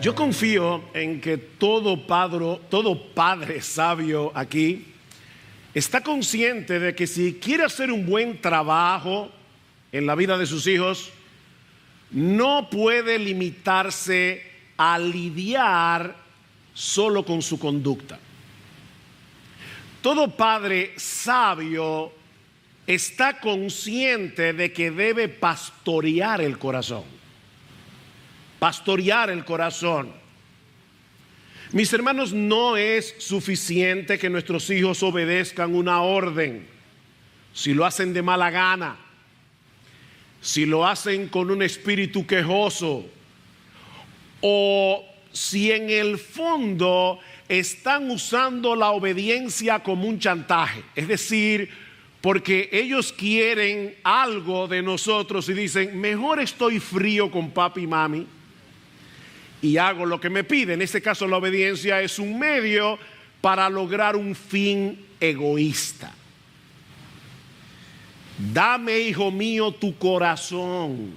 Yo confío en que todo padre sabio aquí está consciente de que si quiere hacer un buen trabajo en la vida de sus hijos, no puede limitarse a lidiar solo con su conducta. Todo padre sabio está consciente de que debe pastorear el corazón. Pastorear el corazón. Mis hermanos, no es suficiente que nuestros hijos obedezcan una orden. Si lo hacen de mala gana, si lo hacen con un espíritu quejoso, o si en el fondo están usando la obediencia como un chantaje, es decir, porque ellos quieren algo de nosotros y dicen, mejor estoy frío con papi y mami y hago lo que me piden. En este caso la obediencia es un medio para lograr un fin egoísta. Dame, hijo mío, tu corazón,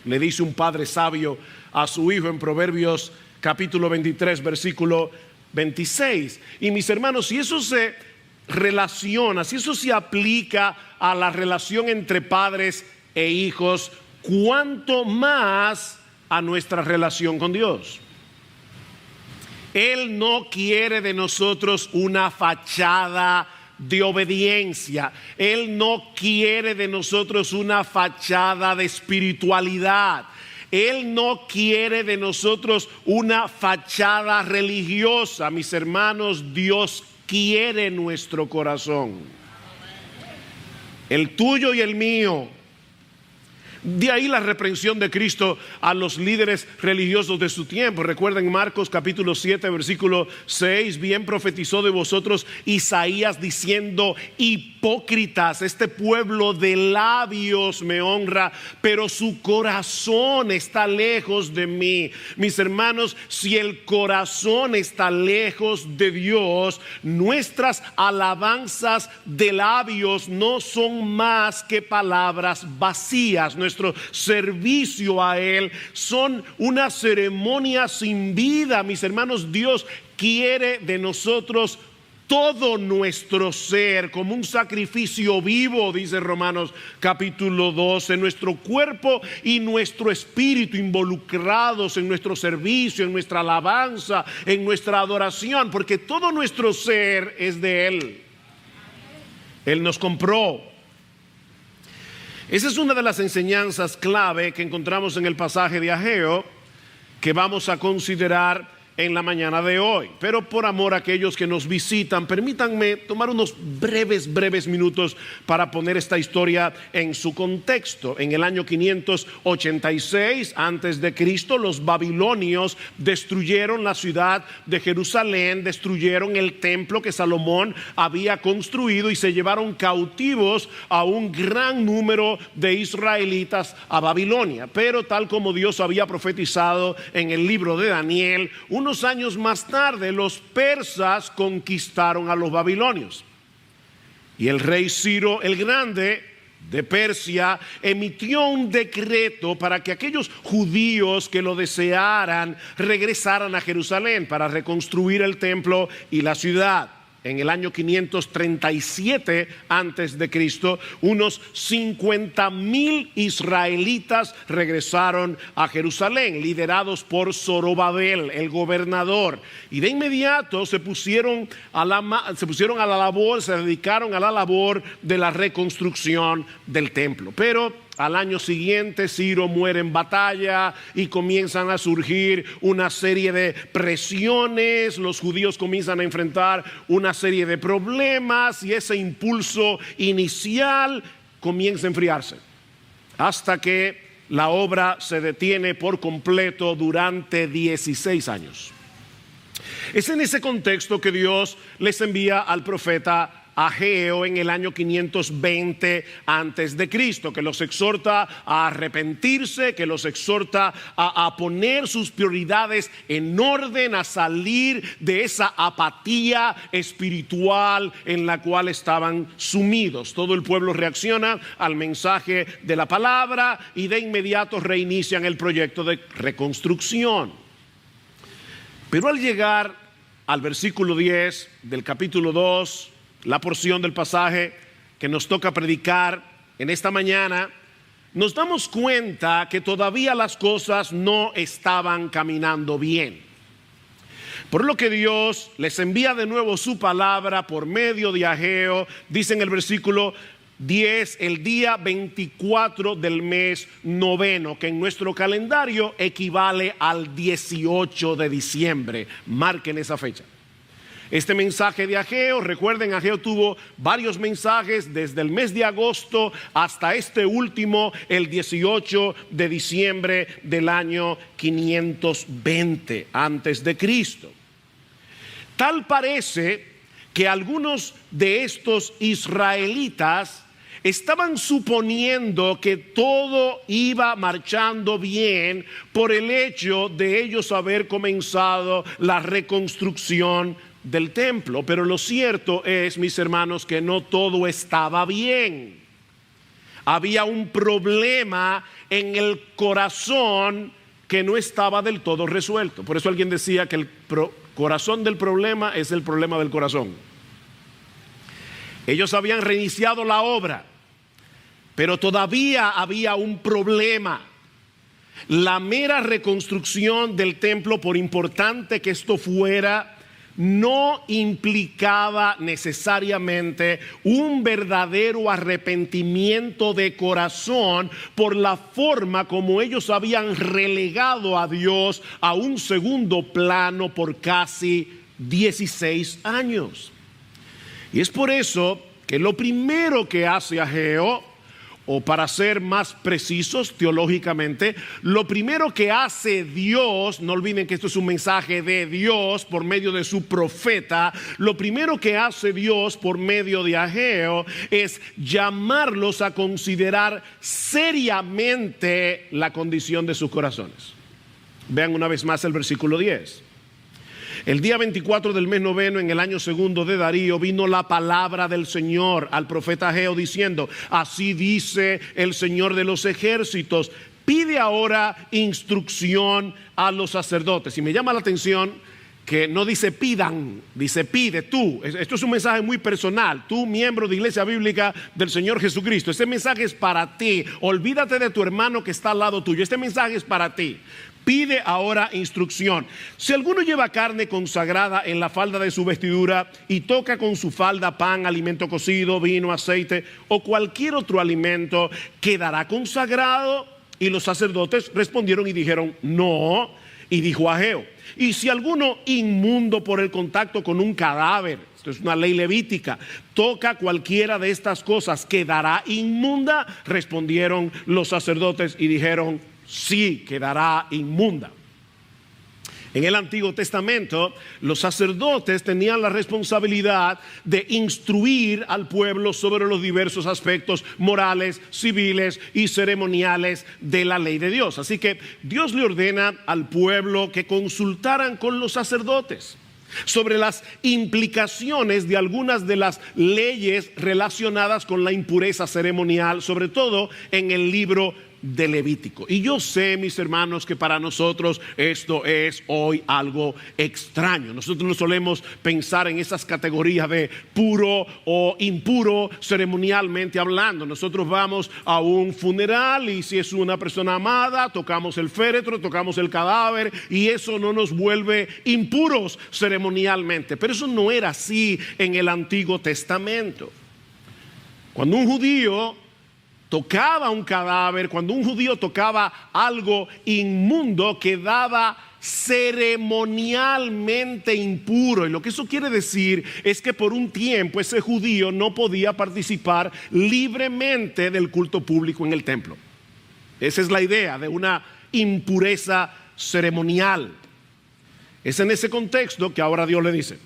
le dice un padre sabio a su hijo en Proverbios capítulo 23, versículo 26. Y mis hermanos, si eso se relaciona, si eso se aplica a la relación entre padres e hijos, ¿cuánto más a nuestra relación con Dios? Él no quiere de nosotros una fachada de obediencia. Él no quiere de nosotros una fachada de espiritualidad. Él no quiere de nosotros una fachada religiosa. Mis hermanos, Dios quiere nuestro corazón, el tuyo y el mío. De ahí la reprensión de Cristo a los líderes religiosos de su tiempo. Recuerden Marcos capítulo 7 versículo 6, bien profetizó de vosotros Isaías diciendo, hipócritas, este pueblo de labios me honra, pero su corazón está lejos de mí. Mis hermanos, si el corazón está lejos de Dios, nuestras alabanzas de labios no son más que palabras vacías. Nuestro servicio a Él son una ceremonia sin vida. Mis hermanos, Dios quiere de nosotros todo nuestro ser como un sacrificio vivo, dice Romanos capítulo 12, nuestro cuerpo y nuestro espíritu involucrados en nuestro servicio, en nuestra alabanza, en nuestra adoración, porque todo nuestro ser es de Él. Él nos compró. Esa es una de las enseñanzas clave que encontramos en el pasaje de Ageo que vamos a considerar en la mañana de hoy. Pero por amor a aquellos que nos visitan, permítanme tomar unos breves minutos para poner esta historia en su contexto. En el año 586 antes de Cristo, los babilonios destruyeron la ciudad de Jerusalén, destruyeron el templo que Salomón había construido y se llevaron cautivos a un gran número de israelitas a Babilonia. Pero tal como Dios había profetizado en el libro de Daniel, unos años más tarde los persas conquistaron a los babilonios. Y el rey Ciro el Grande de Persia emitió un decreto para que aquellos judíos que lo desearan regresaran a Jerusalén para reconstruir el templo y la ciudad. En el año 537 antes de Cristo, unos 50,000 israelitas regresaron a Jerusalén, liderados por Zorobabel, el gobernador, y de inmediato se pusieron a la labor, se dedicaron a la labor de la reconstrucción del templo. Pero al año siguiente Ciro muere en batalla y comienzan a surgir una serie de presiones. Los judíos comienzan a enfrentar una serie de problemas y ese impulso inicial comienza a enfriarse hasta que la obra se detiene por completo durante 16 años. Es en ese contexto que Dios les envía al profeta Ageo en el año 520 antes de Cristo, que los exhorta a arrepentirse, que los exhorta a poner sus prioridades en orden, a salir de esa apatía espiritual en la cual estaban sumidos. Todo el pueblo reacciona al mensaje de la palabra y de inmediato reinician el proyecto de reconstrucción. Pero al llegar al versículo 10 del capítulo 2, la porción del pasaje que nos toca predicar en esta mañana, nos damos cuenta que todavía las cosas no estaban caminando bien. Por lo que Dios les envía de nuevo su palabra por medio de Ageo. Dice en el versículo 10, el día 24 del mes noveno, que en nuestro calendario equivale al 18 de diciembre. Marquen esa fecha. Este mensaje de Ageo, recuerden, Ageo tuvo varios mensajes desde el mes de agosto hasta este último, el 18 de diciembre del año 520 antes de Cristo. Tal parece que algunos de estos israelitas estaban suponiendo que todo iba marchando bien por el hecho de ellos haber comenzado la reconstrucción del templo. Pero lo cierto es, mis hermanos, que no todo estaba bien. Había un problema en el corazón que no estaba del todo resuelto. Por eso alguien decía que el corazón del problema es el problema del corazón. Ellos habían reiniciado la obra, pero todavía había un problema. La mera reconstrucción del templo, por importante que esto fuera, no implicaba necesariamente un verdadero arrepentimiento de corazón por la forma como ellos habían relegado a Dios a un segundo plano por casi 16 años. Y es por eso que lo primero que hace Ageo, o para ser más precisos teológicamente, lo primero que hace Dios, no olviden que esto es un mensaje de Dios por medio de su profeta, lo primero que hace Dios por medio de Ageo es llamarlos a considerar seriamente la condición de sus corazones. Vean una vez más el versículo 10. El día 24 del mes noveno, en el año segundo de Darío, vino la palabra del Señor al profeta Ageo diciendo: así dice el Señor de los ejércitos, pide ahora instrucción a los sacerdotes. Y me llama la atención que no dice pidan, dice pide tú. Esto es un mensaje muy personal. Tú, miembro de Iglesia Bíblica del Señor Jesucristo, este mensaje es para ti. Olvídate de tu hermano que está al lado tuyo. Este mensaje es para ti. Pide ahora instrucción. Si alguno lleva carne consagrada en la falda de su vestidura y toca con su falda pan, alimento cocido, vino, aceite o cualquier otro alimento, ¿quedará consagrado? Y los sacerdotes respondieron y dijeron no. Y dijo Ageo: y si alguno inmundo por el contacto con un cadáver, esto es una ley levítica, toca cualquiera de estas cosas, ¿quedará inmunda? Respondieron los sacerdotes y dijeron sí, quedará inmunda. En el Antiguo Testamento, los sacerdotes tenían la responsabilidad de instruir al pueblo sobre los diversos aspectos morales, civiles y ceremoniales de la ley de Dios. Así que Dios le ordena al pueblo que consultaran con los sacerdotes sobre las implicaciones de algunas de las leyes relacionadas con la impureza ceremonial, sobre todo en el libro de Levítico. Y yo sé, mis hermanos, que para nosotros esto es hoy algo extraño. Nosotros no solemos pensar en esas categorías de puro o impuro ceremonialmente hablando. Nosotros vamos a un funeral y si es una persona amada, tocamos el féretro, tocamos el cadáver y eso no nos vuelve impuros ceremonialmente. Pero eso no era así en el Antiguo Testamento. Cuando un judío tocaba un cadáver, cuando un judío tocaba algo inmundo, quedaba ceremonialmente impuro. Y lo que eso quiere decir es que por un tiempo ese judío no podía participar libremente del culto público en el templo. Esa es la idea de una impureza ceremonial. Es en ese contexto que ahora Dios le dice: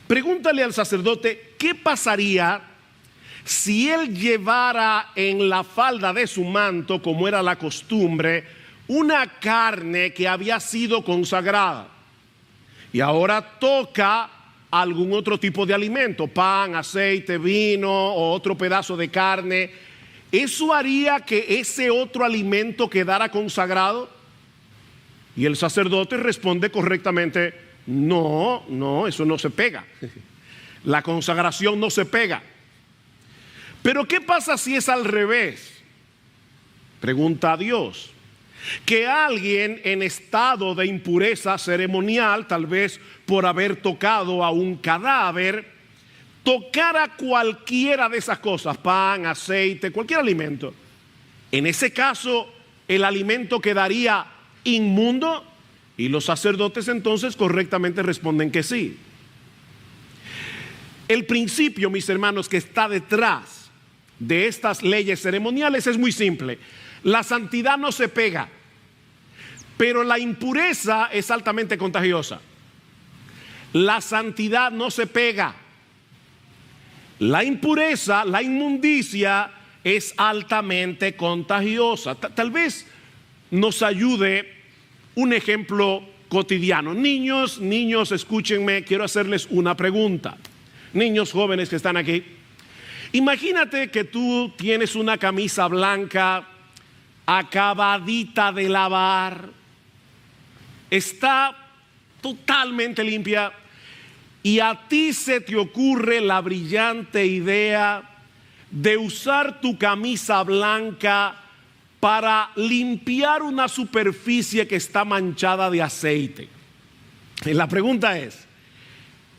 pregúntale al sacerdote qué pasaría si él llevara en la falda de su manto, como era la costumbre, una carne que había sido consagrada y ahora toca algún otro tipo de alimento, pan, aceite, vino o otro pedazo de carne. ¿Eso haría que ese otro alimento quedara consagrado? Y el sacerdote responde correctamente: no, eso no se pega. La consagración no se pega. Pero ¿qué pasa si es al revés? Pregunta a Dios. Que alguien en estado de impureza ceremonial, tal vez por haber tocado a un cadáver, tocara cualquiera de esas cosas, pan, aceite, cualquier alimento. En ese caso, el alimento quedaría inmundo, y los sacerdotes entonces correctamente responden que sí. El principio, mis hermanos, que está detrás de estas leyes ceremoniales es muy simple. La santidad no se pega, pero la impureza es altamente contagiosa. La santidad no se pega. La impureza, la inmundicia es altamente contagiosa. Tal vez nos ayude un ejemplo cotidiano. Niños, escúchenme, quiero hacerles una pregunta. Niños jóvenes que están aquí, imagínate que tú tienes una camisa blanca acabadita de lavar, está totalmente limpia, y a ti se te ocurre la brillante idea de usar tu camisa blanca para limpiar una superficie que está manchada de aceite. Y la pregunta es: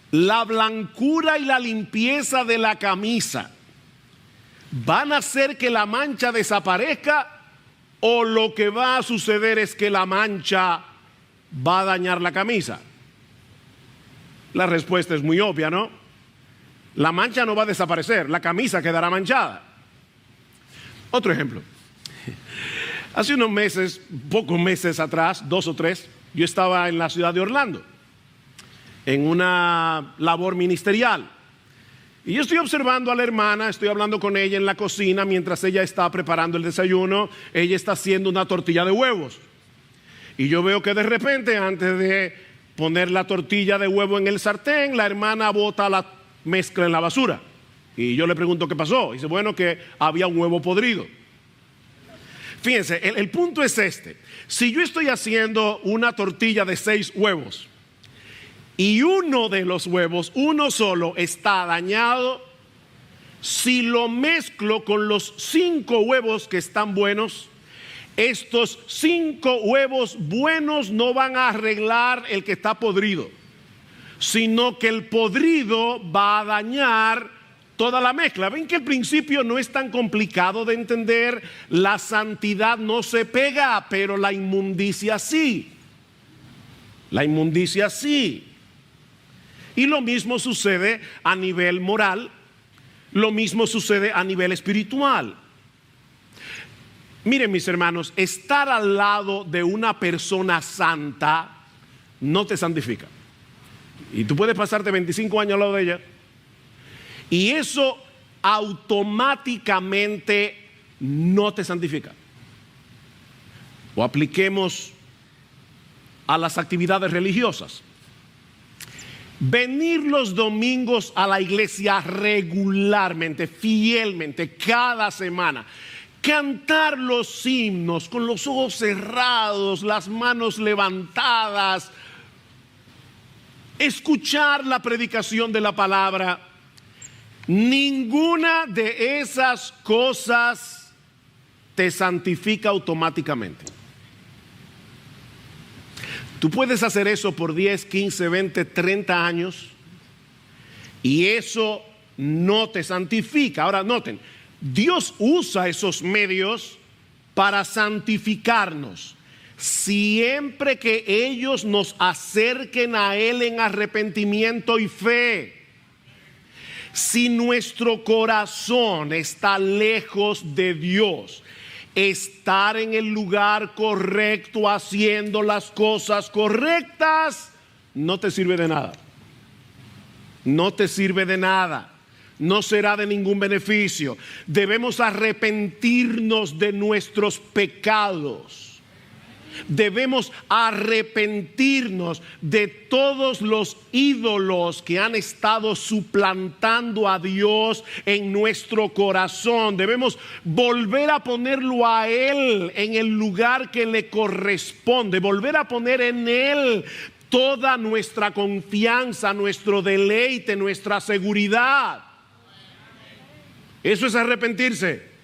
¿la blancura y la limpieza de la camisa van a hacer que la mancha desaparezca, o lo que va a suceder es que la mancha va a dañar la camisa? La respuesta es muy obvia, ¿no? La mancha no va a desaparecer, la camisa quedará manchada. Otro ejemplo. Hace unos meses, pocos meses atrás, 2 o 3, yo estaba en la ciudad de Orlando en una labor ministerial. Y yo estoy observando a la hermana, estoy hablando con ella en la cocina mientras ella está preparando el desayuno. Ella está haciendo una tortilla de huevos. Y yo veo que de repente, antes de poner la tortilla de huevo en el sartén, la hermana bota la mezcla en la basura. Y yo le pregunto qué pasó. Dice, bueno, que había un huevo podrido. Fíjense, el punto es este. Si yo estoy haciendo una tortilla de 6 huevos y uno de los huevos, uno solo, está dañado, si lo mezclo con los 5 huevos que están buenos, estos 5 huevos buenos no van a arreglar el que está podrido, sino que el podrido va a dañar toda la mezcla. Ven que el principio no es tan complicado de entender. La santidad no se pega, pero la inmundicia sí. La inmundicia sí. Y lo mismo sucede a nivel moral, lo mismo sucede a nivel espiritual. Miren, mis hermanos, estar al lado de una persona santa no te santifica. Y tú puedes pasarte 25 años al lado de ella, y eso automáticamente no te santifica. O apliquemos a las actividades religiosas. Venir los domingos a la iglesia regularmente, fielmente, cada semana. Cantar los himnos con los ojos cerrados, las manos levantadas. Escuchar la predicación de la palabra. Ninguna de esas cosas te santifica automáticamente. Tú puedes hacer eso por 10, 15, 20, 30 años y eso no te santifica. Ahora noten, Dios usa esos medios para santificarnos, siempre que ellos nos acerquen a Él en arrepentimiento y fe. Si nuestro corazón está lejos de Dios, estar en el lugar correcto, haciendo las cosas correctas, no te sirve de nada. No te sirve de nada. No será de ningún beneficio. Debemos arrepentirnos de nuestros pecados. Debemos arrepentirnos de todos los ídolos que han estado suplantando a Dios en nuestro corazón. Debemos volver a ponerlo a Él en el lugar que le corresponde, volver a poner en Él toda nuestra confianza, nuestro deleite, nuestra seguridad. Eso es arrepentirse.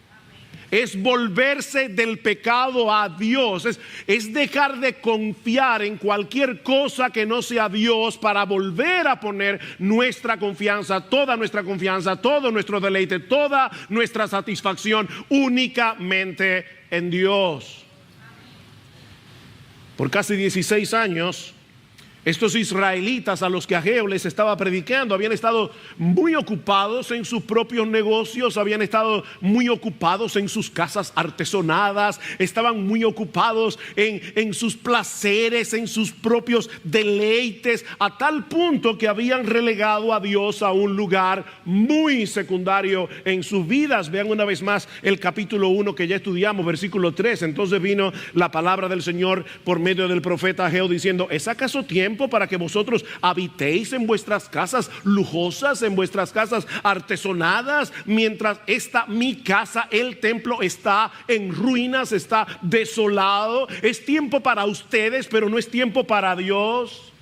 Es volverse del pecado a Dios, es dejar de confiar en cualquier cosa que no sea Dios para volver a poner nuestra confianza, todo nuestro deleite, toda nuestra satisfacción únicamente en Dios. Por casi 16 años, estos israelitas a los que Ageo les estaba predicando habían estado muy ocupados en sus propios negocios, habían estado muy ocupados en sus casas artesonadas, estaban muy ocupados en sus placeres, en sus propios deleites, a tal punto que habían relegado a Dios a un lugar muy secundario en sus vidas. Vean una vez más el capítulo 1 que ya estudiamos, versículo 3. Entonces vino la palabra del Señor por medio del profeta Ageo diciendo: ¿es acaso tiempo para que vosotros habitéis en vuestras casas lujosas, en vuestras casas artesonadas, mientras mi casa, el templo, está en ruinas, está desolado? Es tiempo para ustedes, pero no es tiempo para Dios.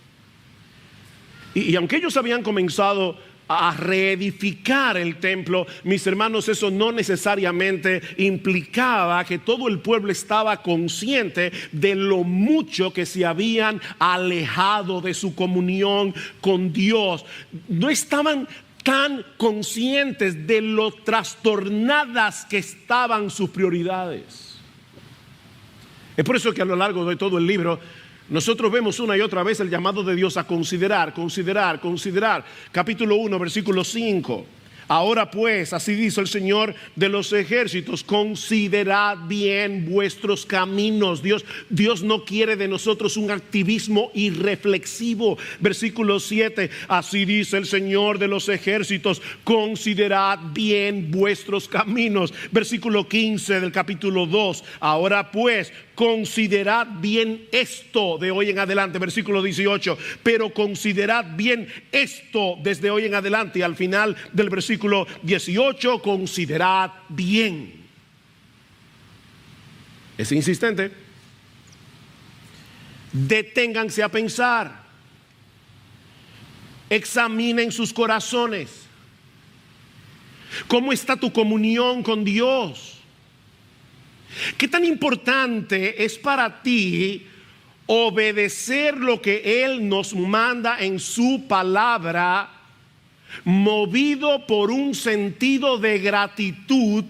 Y aunque ellos habían comenzado a reedificar el templo, mis hermanos, eso no necesariamente implicaba que todo el pueblo estaba consciente de lo mucho que se habían alejado de su comunión con Dios. No estaban tan conscientes de lo trastornadas que estaban sus prioridades. Es por eso que a lo largo de todo el libro nosotros vemos una y otra vez el llamado de Dios a considerar. Capítulo 1, versículo 5. Ahora pues, así dice el Señor de los ejércitos: considerad bien vuestros caminos. Dios no quiere de nosotros un activismo irreflexivo. Versículo 7, así dice el Señor de los ejércitos: considerad bien vuestros caminos. Versículo 15 del capítulo 2, ahora pues, considerad bien esto de hoy en adelante. Versículo 18, pero considerad bien esto desde hoy en adelante. Y al final del versículo 18, considerad bien. Es insistente. Deténganse a pensar. Examinen sus corazones. ¿Cómo está tu comunión con Dios? ¿Qué tan importante es para ti obedecer lo que Él nos manda en su palabra, movido por un sentido de gratitud,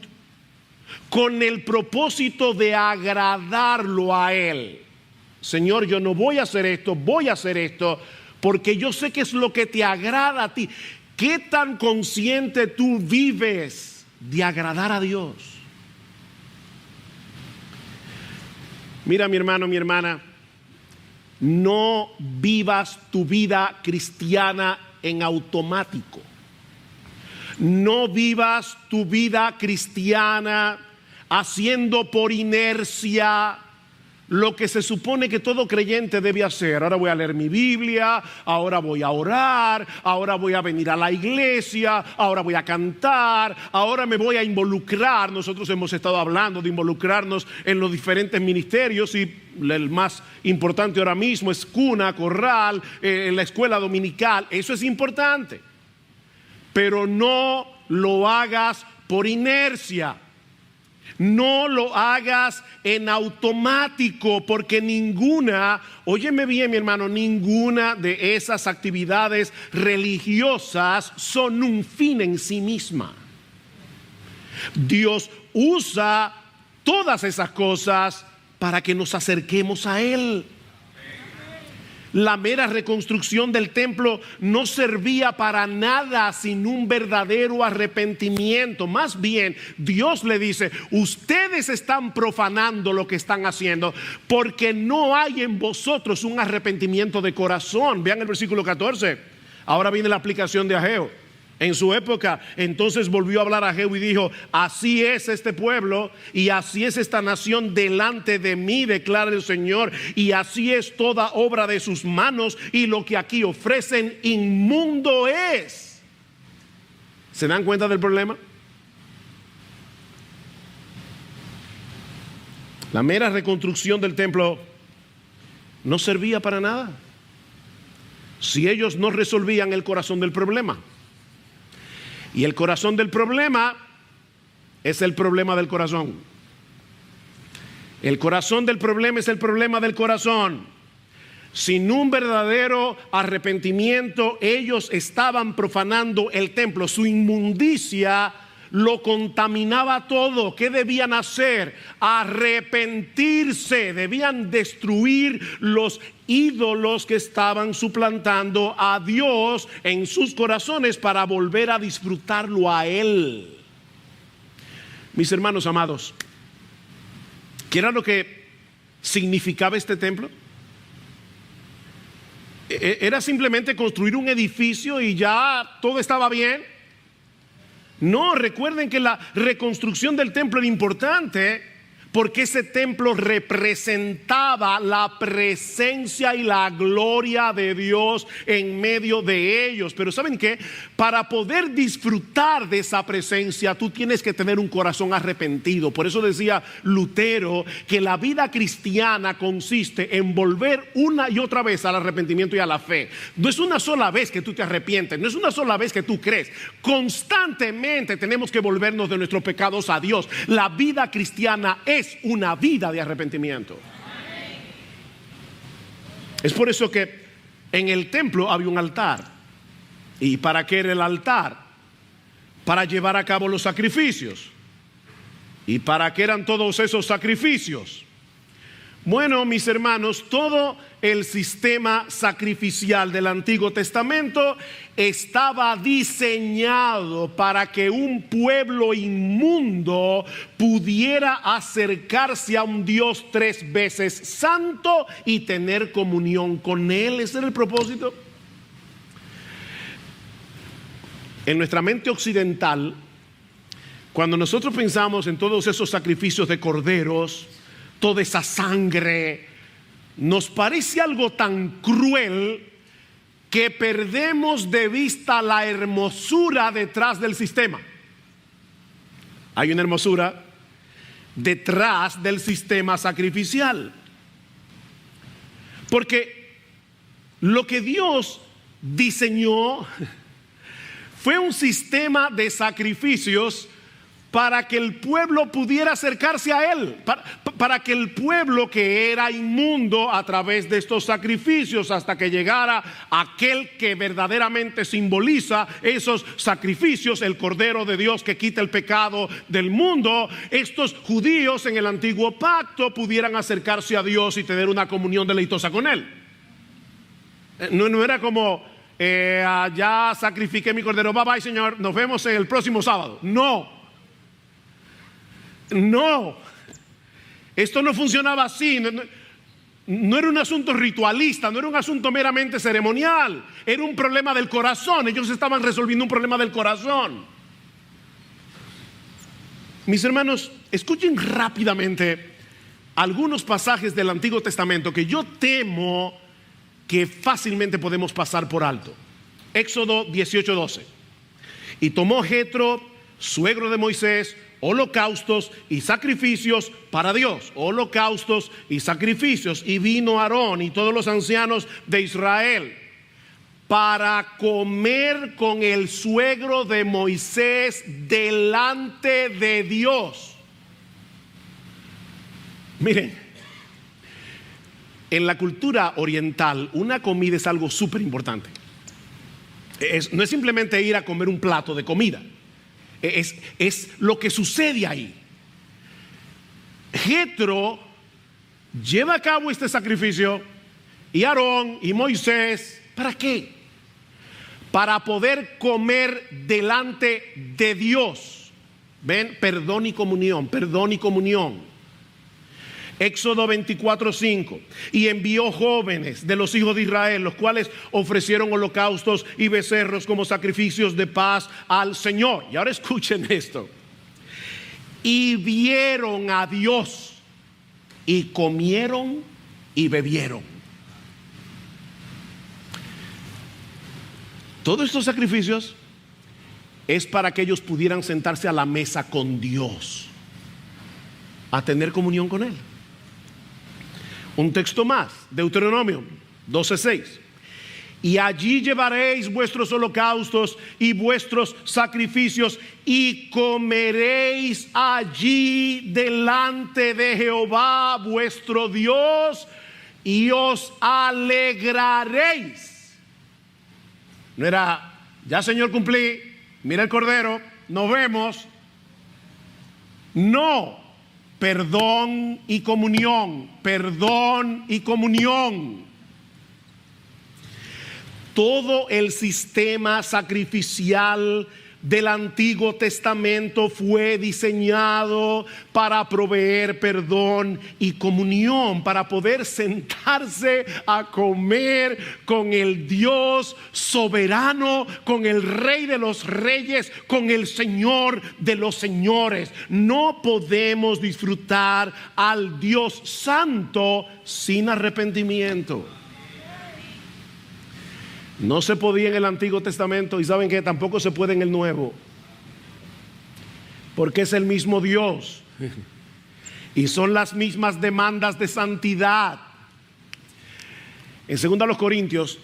con el propósito de agradarlo a Él? Señor, yo no voy a hacer esto, voy a hacer esto porque yo sé que es lo que te agrada a ti. ¿Qué tan consciente tú vives de agradar a Dios? Mira, mi hermano, mi hermana, no vivas tu vida cristiana en automático. No vivas tu vida cristiana haciendo por inercia lo que se supone que todo creyente debe hacer. Ahora voy a leer mi Biblia, ahora voy a orar, ahora voy a venir a la iglesia, ahora voy a cantar, ahora me voy a involucrar. Nosotros hemos estado hablando de involucrarnos en los diferentes ministerios, y el más importante ahora mismo es cuna, corral, la escuela dominical. Eso es importante, pero no lo hagas por inercia. No lo hagas en automático, porque ninguna, óyeme bien, mi hermano, ninguna de esas actividades religiosas son un fin en sí misma. Dios usa todas esas cosas para que nos acerquemos a Él. La mera reconstrucción del templo no servía para nada sin un verdadero arrepentimiento. Más bien, Dios le dice: ustedes están profanando lo que están haciendo porque no hay en vosotros un arrepentimiento de corazón. Vean el versículo 14. Ahora viene la aplicación de Ageo. en su época. Entonces volvió a hablar a Jehú y dijo: así es este pueblo y así es esta nación delante de mí, declara el Señor, y así es toda obra de sus manos, y lo que aquí ofrecen inmundo es. ¿Se dan cuenta del problema? La mera reconstrucción del templo no servía para nada si ellos no resolvían el corazón del problema. Y el corazón del problema es el problema del corazón. El corazón del problema es el problema del corazón. Sin un verdadero arrepentimiento, ellos estaban profanando el templo. Su inmundicia lo contaminaba todo. ¿Qué debían hacer? Arrepentirse. Debían destruir los ídolos que estaban suplantando a Dios en sus corazones para volver a disfrutarlo a Él. Mis hermanos amados, ¿qué era lo que significaba este templo? ¿Era simplemente construir un edificio y ya todo estaba bien? No, recuerden que la reconstrucción del templo era importante porque ese templo representaba la presencia y la gloria de Dios en medio de ellos. Pero ¿saben qué? Para poder disfrutar de esa presencia, tú tienes que tener un corazón arrepentido. Por eso decía Lutero que la vida cristiana consiste en volver una y otra vez al arrepentimiento y a la fe. No es una sola vez que tú te arrepientes, no es una sola vez que tú crees. Constantemente tenemos que volvernos de nuestros pecados a Dios. La vida cristiana es una vida de arrepentimiento. Es por eso que en el templo había un altar. ¿Y para qué era el altar? Para llevar a cabo los sacrificios. ¿Y para qué eran todos esos sacrificios? Bueno, mis hermanos, todo el sistema sacrificial del Antiguo Testamento estaba diseñado para que un pueblo inmundo pudiera acercarse a un Dios 3 veces santo y tener comunión con Él. Ese era el propósito. En nuestra mente occidental, cuando nosotros pensamos en todos esos sacrificios de corderos, toda esa sangre, nos parece algo tan cruel que perdemos de vista la hermosura detrás del sistema. Hay una hermosura detrás del sistema sacrificial, porque lo que Dios diseñó fue un sistema de sacrificios para que el pueblo pudiera acercarse a Él, para que el pueblo que era inmundo a través de estos sacrificios, hasta que llegara aquel que verdaderamente simboliza esos sacrificios, el Cordero de Dios que quita el pecado del mundo, estos judíos en el antiguo pacto pudieran acercarse a Dios y tener una comunión deleitosa con Él. No era como ya sacrifiqué mi cordero, bye bye Señor, nos vemos el próximo sábado. No, esto no funcionaba así. No era un asunto ritualista, no era un asunto meramente ceremonial, era un problema del corazón. Ellos estaban resolviendo un problema del corazón. Mis hermanos, escuchen rápidamente algunos pasajes del Antiguo Testamento que yo temo que fácilmente podemos pasar por alto. Éxodo 18:12. Y tomó Jetro, suegro de Moisés, holocaustos y sacrificios para Dios, holocaustos y sacrificios, y vino Aarón y todos los ancianos de Israel para comer con el suegro de Moisés delante de Dios. Miren, en la cultura oriental una comida es algo súper importante. No es simplemente ir a comer un plato de comida. Es lo que sucede ahí. Jetro lleva a cabo este sacrificio y Aarón y Moisés, ¿para qué? Para poder comer delante de Dios. Ven, perdón y comunión, perdón y comunión. Éxodo 24:5. Y envió jóvenes de los hijos de Israel, los cuales ofrecieron holocaustos y becerros como sacrificios de paz al Señor. Y ahora escuchen esto. Y vieron a Dios y comieron y bebieron. Todos estos sacrificios es para que ellos pudieran sentarse a la mesa con Dios, a tener comunión con Él. Un texto más, Deuteronomio 12:6. Y allí llevaréis vuestros holocaustos y vuestros sacrificios y comeréis allí delante de Jehová vuestro Dios y os alegraréis. No era, ya Señor cumplí, mira el cordero, nos vemos. No, perdón y comunión, perdón y comunión. Todo el sistema sacrificial del Antiguo Testamento fue diseñado para proveer perdón y comunión, para poder sentarse a comer con el Dios soberano, con el Rey de los Reyes, con el Señor de los Señores. No podemos disfrutar al Dios Santo sin arrepentimiento. No se podía en el Antiguo Testamento, y saben que tampoco se puede en el Nuevo, porque es el mismo Dios y son las mismas demandas de santidad. En 2 Corintios,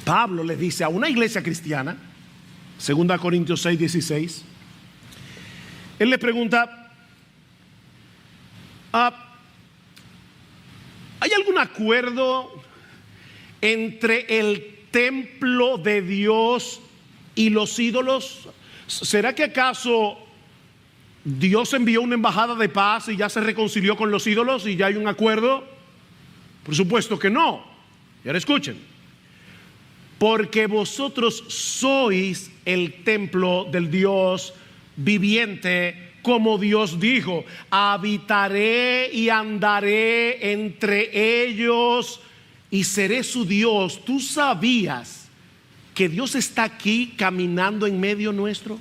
Pablo le dice a una iglesia cristiana, 2 Corintios 6:16, él le pregunta: ¿hay algún acuerdo entre el templo de Dios y los ídolos? ¿Será que acaso Dios envió una embajada de paz y ya se reconcilió con los ídolos y ya hay un acuerdo? Por supuesto que no. Y ahora escuchen: porque vosotros sois el templo del Dios viviente, como Dios dijo: habitaré y andaré entre ellos y seré su Dios. ¿Tú sabías que Dios está aquí caminando en medio nuestro?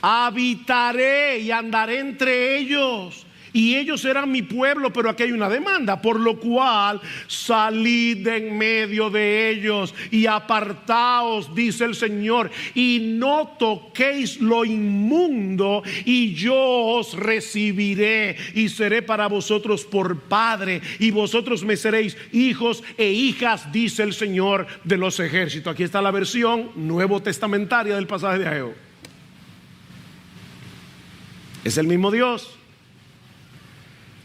Habitaré y andaré entre ellos, y ellos serán mi pueblo. Pero aquí hay una demanda: por lo cual salid de en medio de ellos y apartaos, dice el Señor, y no toquéis lo inmundo, y yo os recibiré y seré para vosotros por padre, y vosotros me seréis hijos e hijas, dice el Señor de los ejércitos. Aquí está la versión nuevo testamentaria del pasaje de Ageo. Es el mismo Dios,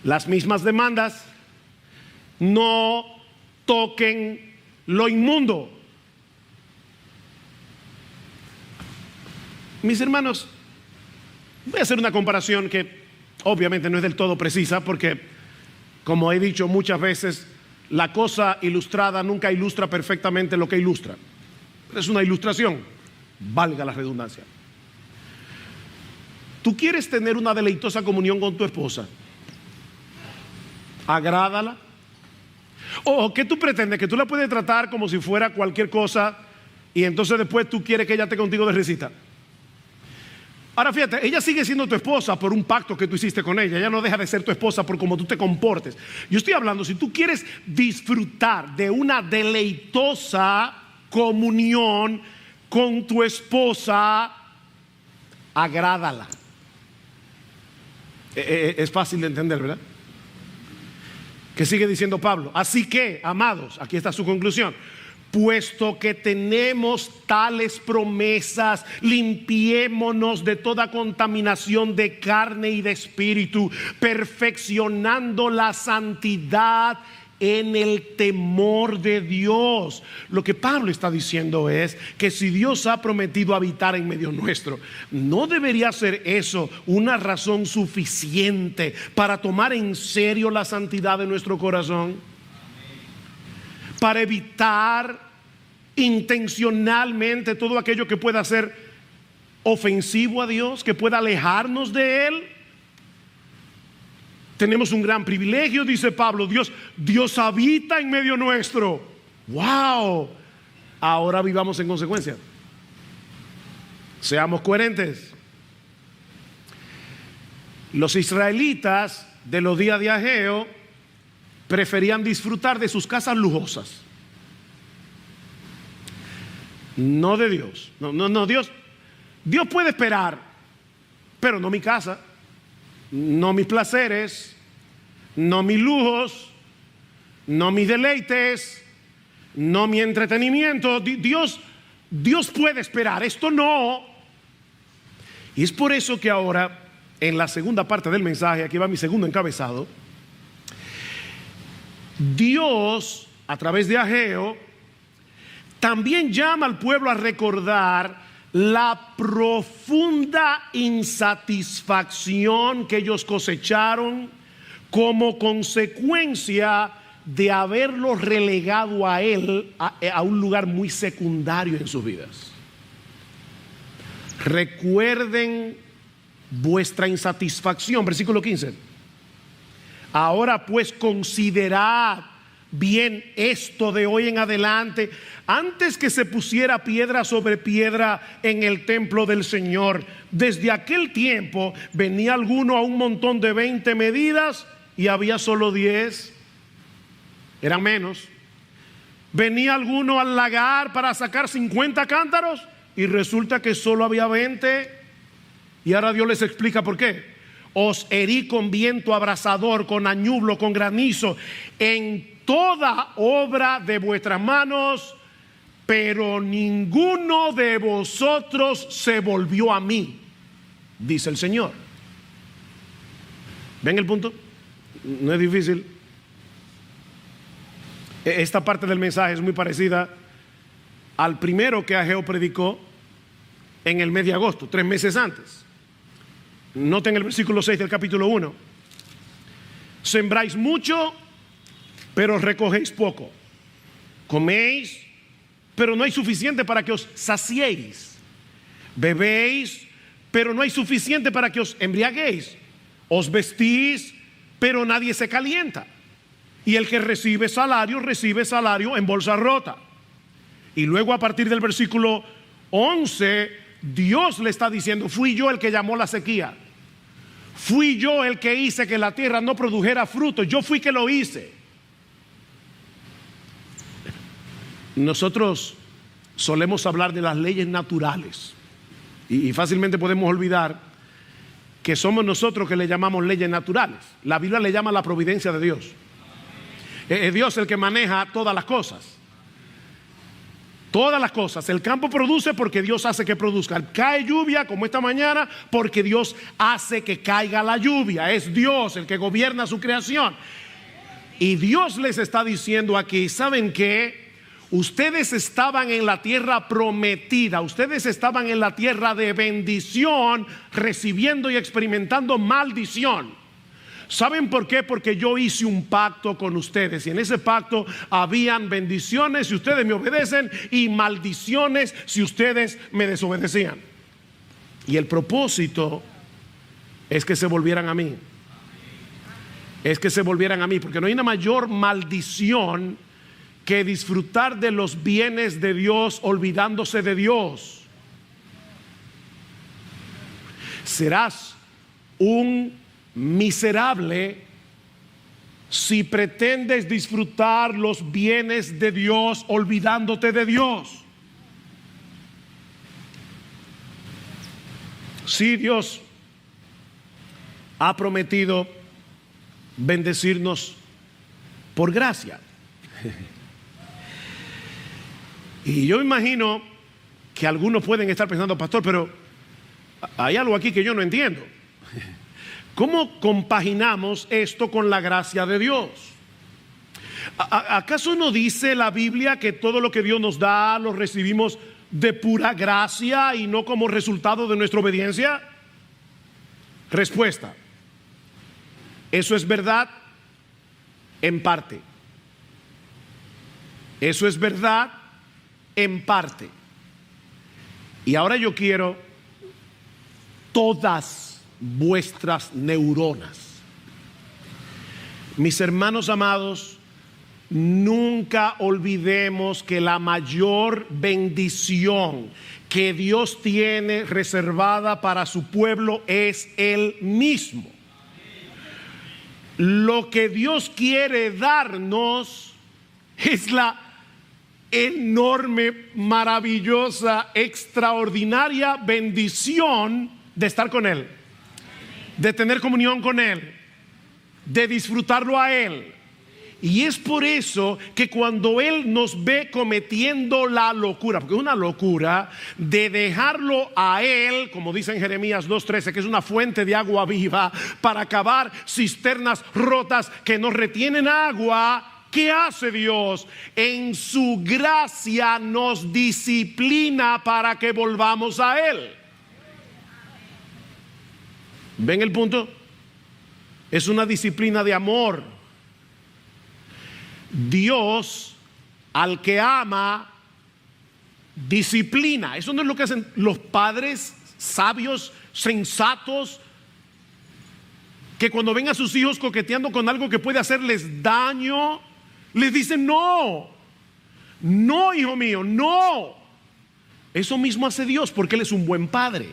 las mismas demandas: no toquen lo inmundo. Mis hermanos, voy a hacer una comparación que obviamente no es del todo precisa, porque, como he dicho muchas veces, la cosa ilustrada nunca ilustra perfectamente lo que ilustra. Es una ilustración, valga la redundancia. Tú quieres tener una deleitosa comunión con tu esposa, agrádala. ¿O qué tú pretendes? Que tú la puedes tratar como si fuera cualquier cosa y entonces después tú quieres que ella esté contigo de risita. Ahora fíjate, ella sigue siendo tu esposa por un pacto que tú hiciste con ella. Ella no deja de ser tu esposa por cómo tú te comportes. Yo estoy hablando, si tú quieres disfrutar de una deleitosa comunión con tu esposa, agrádala. Es fácil de entender, ¿verdad? ¿Qué sigue diciendo Pablo? Así que, amados, aquí está su conclusión: puesto que tenemos tales promesas, limpiémonos de toda contaminación de carne y de espíritu, perfeccionando la santidad en el temor de Dios. Lo que Pablo está diciendo es que si Dios ha prometido habitar en medio nuestro, ¿no debería ser eso una razón suficiente para tomar en serio la santidad de nuestro corazón? Para evitar intencionalmente todo aquello que pueda ser ofensivo a Dios, que pueda alejarnos de Él. Tenemos un gran privilegio, dice Pablo. Dios habita en medio nuestro. ¡Wow! Ahora vivamos en consecuencia. Seamos coherentes. Los israelitas de los días de Ageo preferían disfrutar de sus casas lujosas, no de Dios. No, Dios puede esperar, pero no mi casa, no mis placeres, no mis lujos, no mis deleites, no mi entretenimiento. Dios puede esperar, esto no. Y es por eso que ahora, en la segunda parte del mensaje, aquí va mi segundo encabezado, Dios, a través de Ageo, también llama al pueblo a recordar la profunda insatisfacción que ellos cosecharon como consecuencia de haberlo relegado a él a un lugar muy secundario en sus vidas. Recuerden vuestra insatisfacción, versículo 15. Ahora pues considerad bien esto de hoy en adelante, antes que se pusiera piedra sobre piedra en el templo del Señor. Desde aquel tiempo venía alguno a un montón de 20 medidas y había solo 10, eran menos. Venía alguno al lagar para sacar 50 cántaros y resulta que solo había 20. Y ahora Dios les explica por qué. Os herí con viento abrasador, con añublo, con granizo, en toda obra de vuestras manos, pero ninguno de vosotros se volvió a mí, dice el Señor. ¿Ven el punto? No es difícil. Esta parte del mensaje es muy parecida al primero que Ageo predicó en el mes de agosto, 3 meses antes. Noten el versículo 6 del capítulo 1. Sembráis mucho, pero recogéis poco. Coméis, pero no hay suficiente para que os saciéis. Bebéis, pero no hay suficiente para que os embriaguéis. Os vestís, pero nadie se calienta. Y el que recibe salario en bolsa rota. Y luego a partir del versículo 11, Dios le está diciendo: fui yo el que llamó la sequía, fui yo el que hice que la tierra no produjera fruto, yo fui que lo hice. Nosotros solemos hablar de las leyes naturales y fácilmente podemos olvidar que somos nosotros que le llamamos leyes naturales. La Biblia le llama la providencia de Dios. Es Dios el que maneja todas las cosas. Todas las cosas. El campo produce porque Dios hace que produzca. Cae lluvia como esta mañana porque Dios hace que caiga la lluvia. Es Dios el que gobierna su creación. Y Dios les está diciendo aquí: ¿saben qué? Ustedes estaban en la tierra prometida, ustedes estaban en la tierra de bendición, recibiendo y experimentando maldición. ¿Saben por qué? Porque yo hice un pacto con ustedes y en ese pacto habían bendiciones si ustedes me obedecen y maldiciones si ustedes me desobedecían. Y el propósito es que se volvieran a mí. Es que se volvieran a mí, porque no hay una mayor maldición que disfrutar de los bienes de Dios olvidándose de Dios. Serás un miserable si pretendes disfrutar los bienes de Dios olvidándote de Dios. Sí, Dios ha prometido bendecirnos por gracia. Y yo imagino que algunos pueden estar pensando: pastor, pero hay algo aquí que yo no entiendo. ¿Cómo compaginamos esto con la gracia de Dios? ¿Acaso no dice la Biblia que todo lo que Dios nos da lo recibimos de pura gracia y no como resultado de nuestra obediencia? Respuesta: eso es verdad en parte. Eso es verdad en parte. Y ahora yo quiero todas vuestras neuronas. Mis hermanos amados, nunca olvidemos que la mayor bendición que Dios tiene reservada para su pueblo es Él mismo. Lo que Dios quiere darnos es la enorme, maravillosa, extraordinaria bendición de estar con Él, de tener comunión con Él, de disfrutarlo a Él. Y es por eso que cuando Él nos ve cometiendo la locura, porque es una locura, de dejarlo a Él, como dice en Jeremías 2:13, que es una fuente de agua viva, para cavar cisternas rotas que no retienen agua, ¿qué hace Dios? En su gracia nos disciplina para que volvamos a Él. ¿Ven el punto? Es una disciplina de amor. Dios al que ama disciplina. Eso no es lo que hacen los padres sabios, sensatos, que cuando ven a sus hijos coqueteando con algo que puede hacerles daño, les dicen no, no, hijo mío, no. Eso mismo hace Dios, porque Él es un buen padre.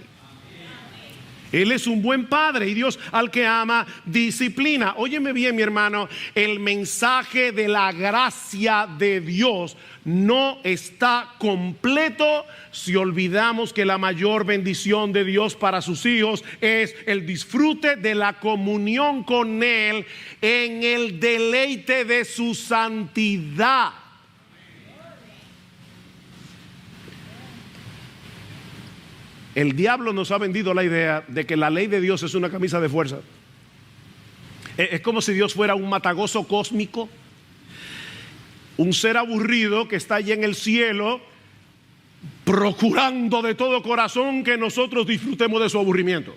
Él es un buen padre, y Dios al que ama disciplina. Óyeme bien, mi hermano, el mensaje de la gracia de Dios no está completo si olvidamos que la mayor bendición de Dios para sus hijos es el disfrute de la comunión con Él en el deleite de su santidad. El diablo nos ha vendido la idea de que la ley de Dios es una camisa de fuerza. Es como si Dios fuera un matagozo cósmico, un ser aburrido que está allí en el cielo, procurando de todo corazón que nosotros disfrutemos de su aburrimiento.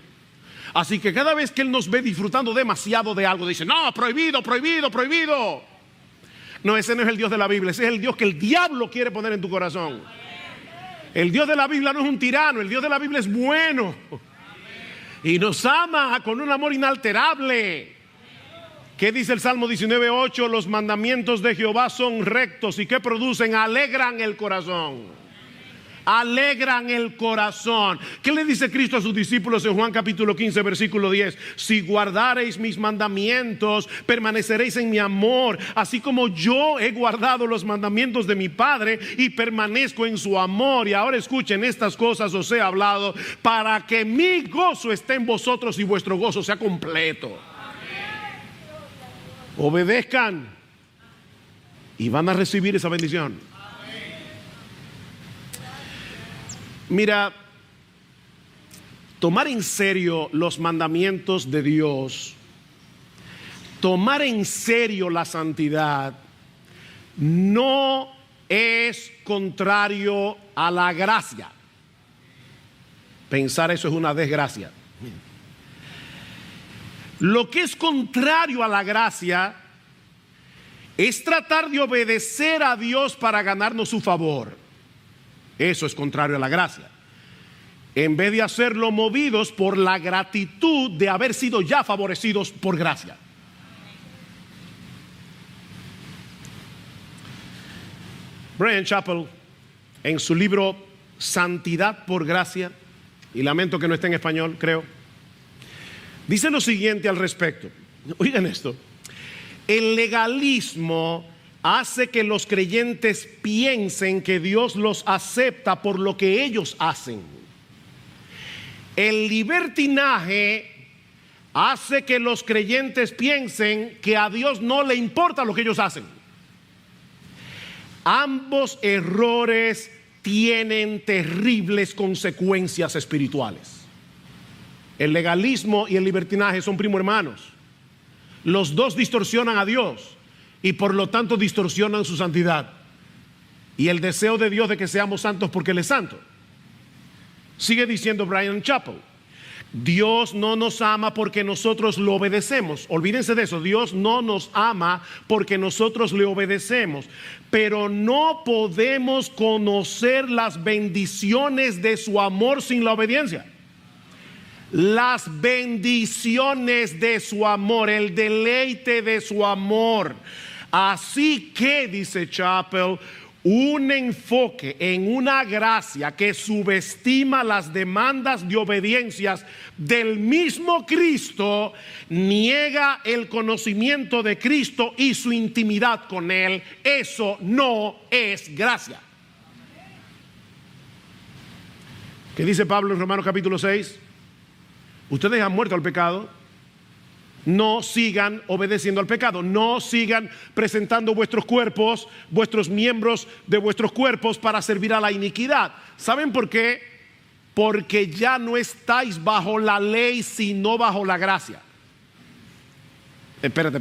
Así que cada vez que Él nos ve disfrutando demasiado de algo, dice: no, prohibido, prohibido, prohibido. No, ese no es el Dios de la Biblia, ese es el Dios que el diablo quiere poner en tu corazón. El Dios de la Biblia no es un tirano, el Dios de la Biblia es bueno y nos ama con un amor inalterable. ¿Qué dice el Salmo 19:8? Los mandamientos de Jehová son rectos y ¿qué producen? Alegran el corazón. Alegran el corazón. ¿Qué le dice Cristo a sus discípulos en Juan capítulo 15 versículo 10? Si guardareis mis mandamientos, permaneceréis en mi amor, así como yo he guardado los mandamientos de mi Padre y permanezco en su amor. Y ahora escuchen, estas cosas os he hablado para que mi gozo esté en vosotros y vuestro gozo sea completo. Obedezcan y van a recibir esa bendición. Mira, tomar en serio los mandamientos de Dios, tomar en serio la santidad, no es contrario a la gracia. Pensar eso es una desgracia. Lo que es contrario a la gracia es tratar de obedecer a Dios para ganarnos su favor. Eso es contrario a la gracia. En vez de hacerlo movidos por la gratitud de haber sido ya favorecidos por gracia. Bryan Chapell, en su libro Santidad por Gracia, y lamento que no esté en español, creo, dice lo siguiente al respecto. Oigan esto: el legalismo hace que los creyentes piensen que Dios los acepta por lo que ellos hacen. El libertinaje hace que los creyentes piensen que a Dios no le importa lo que ellos hacen. Ambos errores tienen terribles consecuencias espirituales. El legalismo y el libertinaje son primo hermanos. Los dos distorsionan a Dios y por lo tanto distorsionan su santidad y el deseo de Dios de que seamos santos porque Él es santo. Sigue diciendo Bryan Chapell: Dios no nos ama porque nosotros lo obedecemos. Olvídense de eso. Dios no nos ama porque nosotros le obedecemos, pero no podemos conocer las bendiciones de su amor sin la obediencia. las bendiciones de su amor, el deleite de su amor. Así que, dice Chappell, un enfoque en una gracia que subestima las demandas de obediencias del mismo Cristo niega el conocimiento de Cristo y su intimidad con Él. Eso no es gracia. ¿Qué dice Pablo en Romanos capítulo 6? Ustedes han muerto al pecado. No sigan obedeciendo al pecado. No sigan presentando vuestros cuerpos, vuestros miembros de vuestros cuerpos para servir a la iniquidad. ¿Saben por qué? Porque ya no estáis bajo la ley, sino bajo la gracia. Espérate.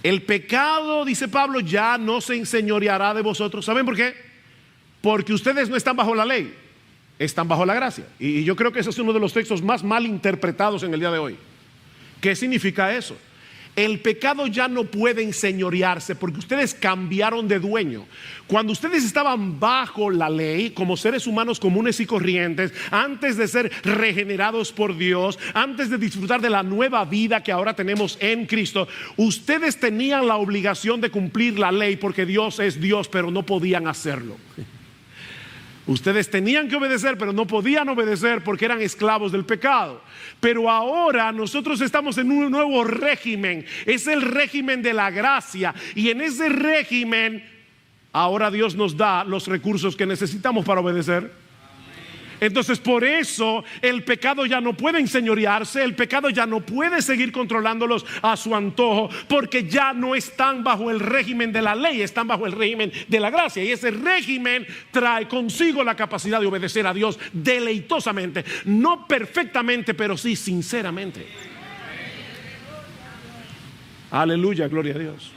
El pecado, dice Pablo, ya no se enseñoreará de vosotros. ¿Saben por qué? Porque ustedes no están bajo la ley, están bajo la gracia. Y yo creo que ese es uno de los textos más mal interpretados en el día de hoy. ¿Qué significa eso? El pecado ya no puede enseñorearse porque ustedes cambiaron de dueño. Cuando ustedes estaban bajo la ley, como seres humanos comunes y corrientes, antes de ser regenerados por Dios, antes de disfrutar de la nueva vida que ahora tenemos en Cristo, ustedes tenían la obligación de cumplir la ley porque Dios es Dios, pero no podían hacerlo. Ustedes tenían que obedecer, pero no podían obedecer porque eran esclavos del pecado. Pero ahora nosotros estamos en un nuevo régimen. Es el régimen de la gracia. Y en ese régimen, ahora Dios nos da los recursos que necesitamos para obedecer. Entonces, por eso el pecado ya no puede enseñorearse, el pecado ya no puede seguir controlándolos a su antojo, porque ya no están bajo el régimen de la ley, están bajo el régimen de la gracia. Y ese régimen trae consigo la capacidad de obedecer a Dios deleitosamente, no perfectamente, pero sí sinceramente. Aleluya, gloria a Dios.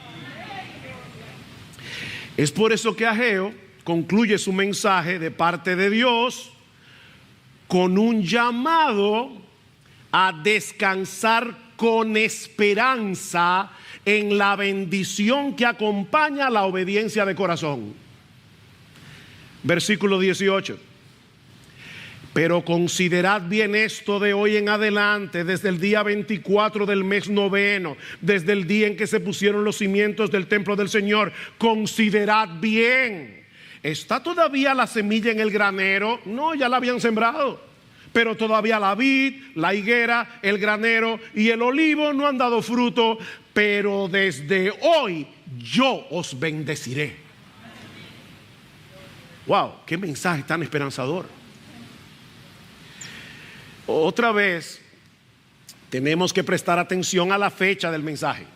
Es por eso que Ageo concluye su mensaje de parte de Dios con un llamado a descansar con esperanza en la bendición que acompaña la obediencia de corazón. Versículo 18. Pero considerad bien esto de hoy en adelante, desde el día 24 del mes noveno, desde el día en que se pusieron los cimientos del templo del Señor. Considerad bien. ¿Está todavía la semilla en el granero? No, ya la habían sembrado. Pero todavía la vid, la higuera, el granero y el olivo no han dado fruto. Pero desde hoy yo os bendeciré. Wow, qué mensaje tan esperanzador. Otra vez tenemos que prestar atención a la fecha del mensaje.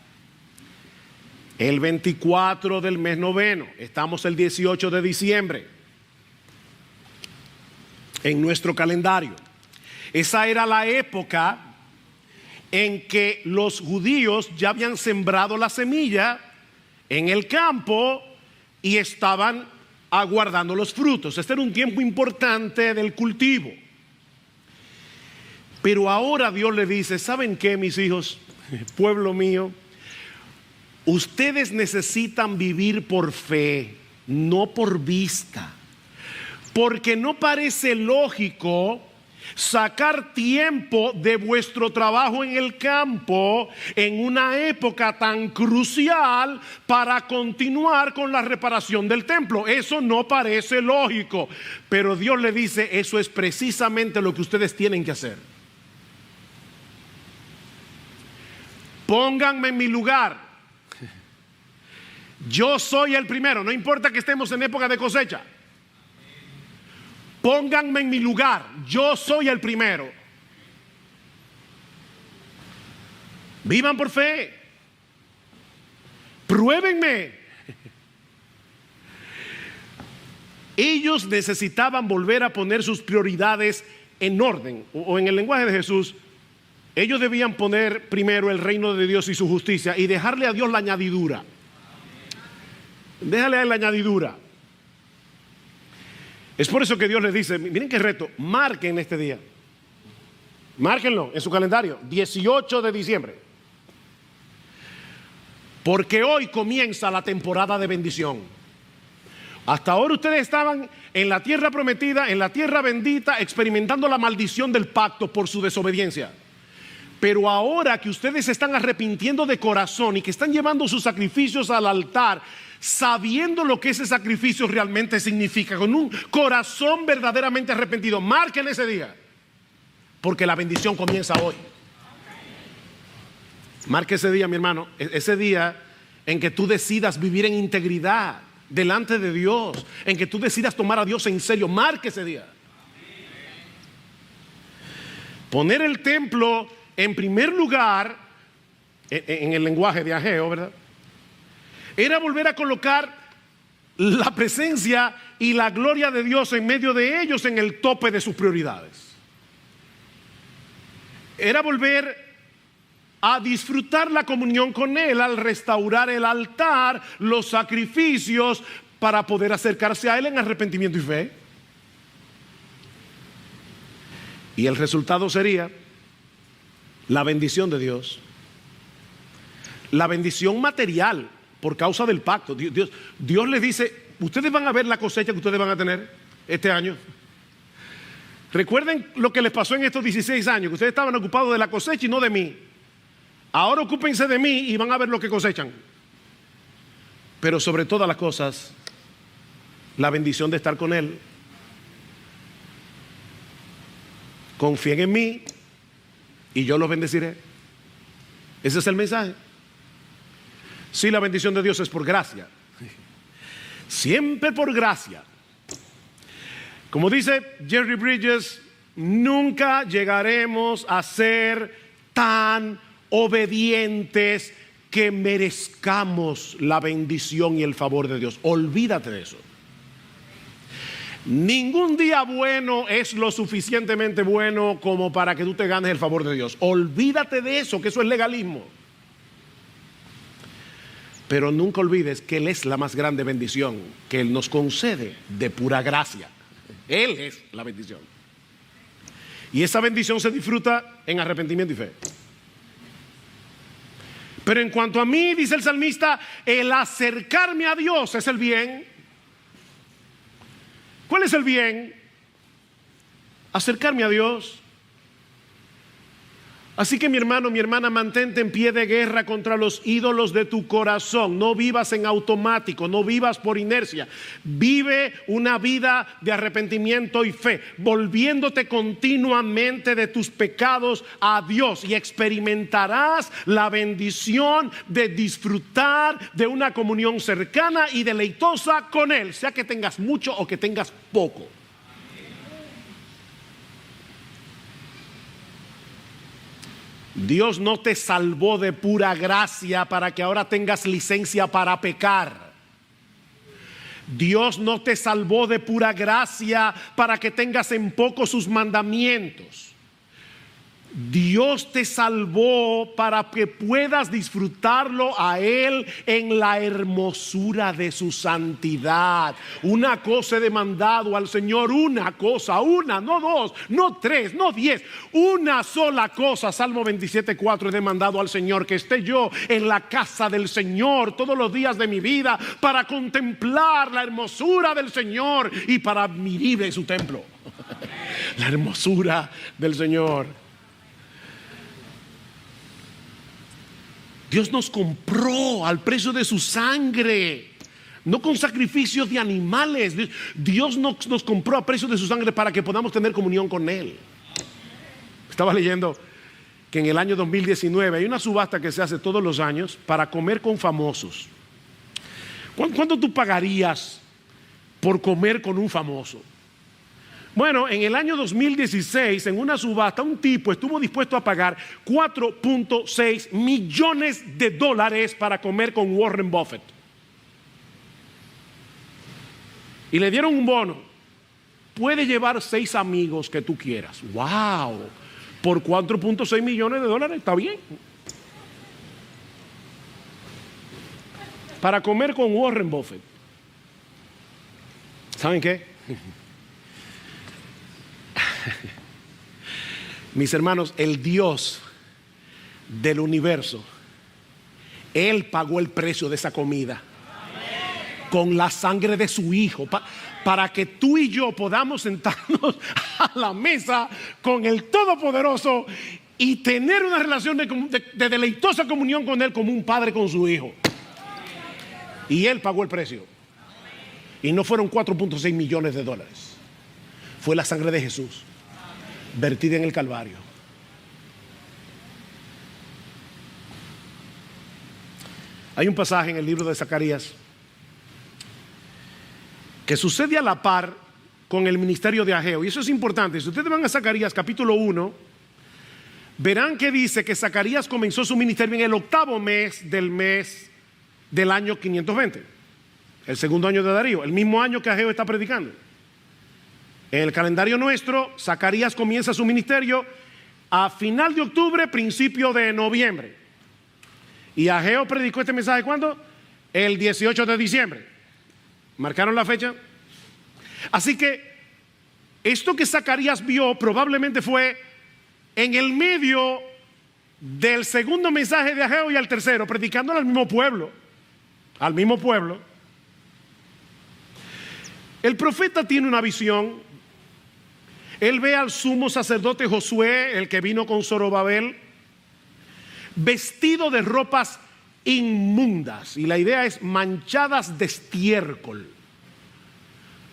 El 24 del mes noveno, estamos el 18 de diciembre en nuestro calendario. Esa era la época en que los judíos ya habían sembrado la semilla en el campo y estaban aguardando los frutos. Este era un tiempo importante del cultivo. Pero ahora Dios le dice: ¿saben qué, mis hijos, pueblo mío? Ustedes necesitan vivir por fe, no por vista. Porque no parece lógico sacar tiempo de vuestro trabajo en el campo en una época tan crucial para continuar con la reparación del templo. Eso no parece lógico. Pero Dios le dice: eso es precisamente lo que ustedes tienen que hacer. Pónganme en mi lugar. Yo soy el primero, no importa que estemos en época de cosecha. Pónganme en mi lugar, yo soy el primero. Vivan por fe. Pruébenme. Ellos necesitaban volver a poner sus prioridades en orden, o en el lenguaje de Jesús, ellos debían poner primero el reino de Dios y su justicia y dejarle a Dios la añadidura. Déjale a él la añadidura. Es por eso que Dios les dice: miren qué reto, marquen este día. Márquenlo en su calendario, 18 de diciembre. Porque hoy comienza la temporada de bendición. Hasta ahora ustedes estaban en la tierra prometida, en la tierra bendita, experimentando la maldición del pacto por su desobediencia. Pero ahora que ustedes se están arrepintiendo de corazón y que están llevando sus sacrificios al altar, sabiendo lo que ese sacrificio realmente significa, con un corazón verdaderamente arrepentido, marquen ese día, porque la bendición comienza hoy. Marque ese día, mi hermano, ese día en que tú decidas vivir en integridad delante de Dios, en que tú decidas tomar a Dios en serio. Marque ese día. Poner el templo en primer lugar, en el lenguaje de Ageo, ¿verdad?, era volver a colocar la presencia y la gloria de Dios en medio de ellos, en el tope de sus prioridades. Era volver a disfrutar la comunión con Él al restaurar el altar, los sacrificios, para poder acercarse a Él en arrepentimiento y fe. Y el resultado sería la bendición de Dios, la bendición material por causa del pacto. Dios les dice: ustedes van a ver la cosecha que ustedes van a tener este año. Recuerden lo que les pasó en estos 16 años, que ustedes estaban ocupados de la cosecha y no de mí. Ahora ocúpense de mí y van a ver lo que cosechan. Pero sobre todas las cosas, la bendición de estar con Él. Confíen en mí y yo los bendeciré. Ese es el mensaje. Sí, la bendición de Dios es por gracia, siempre por gracia. Como dice Jerry Bridges, nunca llegaremos a ser tan obedientes que merezcamos la bendición y el favor de Dios. Olvídate de eso. Ningún día bueno es lo suficientemente bueno como para que tú te ganes el favor de Dios. Olvídate de eso, que eso es legalismo. Pero nunca olvides que Él es la más grande bendición que Él nos concede de pura gracia. Él es la bendición. Y esa bendición se disfruta en arrepentimiento y fe. Pero en cuanto a mí, dice el salmista, el acercarme a Dios es el bien. ¿Cuál es el bien? Acercarme a Dios. Así que mi hermano, mi hermana, mantente en pie de guerra contra los ídolos de tu corazón. No vivas en automático, no vivas por inercia. Vive una vida de arrepentimiento y fe, volviéndote continuamente de tus pecados a Dios, y experimentarás la bendición de disfrutar de una comunión cercana y deleitosa con Él, sea que tengas mucho o que tengas poco. Dios no te salvó de pura gracia para que ahora tengas licencia para pecar. Dios no te salvó de pura gracia para que tengas en poco sus mandamientos. Dios te salvó para que puedas disfrutarlo a Él en la hermosura de su santidad. Una cosa he demandado al Señor, una cosa, una, no dos, no tres, no 10, una sola cosa. Salmo 27:4, he demandado al Señor que esté yo en la casa del Señor todos los días de mi vida, para contemplar la hermosura del Señor y para admirir en su templo. La hermosura del Señor. Dios nos compró al precio de su sangre, no con sacrificios de animales. Dios nos compró a precio de su sangre para que podamos tener comunión con Él. Estaba leyendo que en el año 2019 hay una subasta que se hace todos los años para comer con famosos. ¿Cuánto tú pagarías por comer con un famoso? Bueno, en el año 2016, en una subasta, un tipo estuvo dispuesto a pagar $4.6 millones para comer con Warren Buffett. Y le dieron un bono. Puede llevar 6 amigos que tú quieras. ¡Wow! Por $4.6 millones, está bien. Para comer con Warren Buffett. ¿Saben qué? Mis hermanos, el Dios del universo, Él pagó el precio de esa comida. con la sangre de su Hijo, para que tú y yo podamos sentarnos a la mesa con el Todopoderoso y tener una relación de deleitosa comunión con Él, como un padre con su hijo. Y Él pagó el precio. Y no fueron 4.6 millones de dólares. Fue la sangre de Jesús vertida en el Calvario. Hay un pasaje en el libro de Zacarías que sucede a la par con el ministerio de Ageo. Y eso es importante. Si ustedes van a Zacarías capítulo 1, verán que dice que Zacarías comenzó su ministerio en el 8º mes del año 520. El segundo año de Darío, el mismo año que Ageo está predicando. En el calendario nuestro, Zacarías comienza su ministerio a final de octubre, principio de noviembre. Y Ageo predicó este mensaje ¿cuándo? El 18 de diciembre. ¿Marcaron la fecha? Así que esto que Zacarías vio probablemente fue en el medio del segundo mensaje de Ageo y al tercero, predicando al mismo pueblo. Al mismo pueblo. El profeta tiene una visión. Él ve al sumo sacerdote Josué, el que vino con Zorobabel, vestido de ropas inmundas, y la idea es manchadas de estiércol.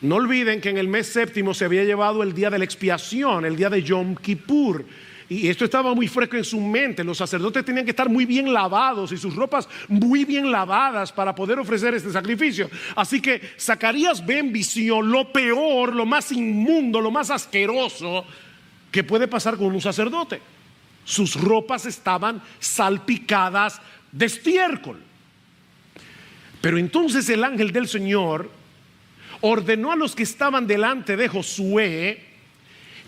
No olviden que en el mes séptimo se había llevado el día de la expiación, el día de Yom Kippur, y esto estaba muy fresco en su mente. Los sacerdotes tenían que estar muy bien lavados y sus ropas muy bien lavadas para poder ofrecer este sacrificio. Así que Zacarías ve en visión lo peor, lo más inmundo, lo más asqueroso que puede pasar con un sacerdote. Sus ropas estaban salpicadas de estiércol. Pero entonces el ángel del Señor ordenó a los que estaban delante de Josué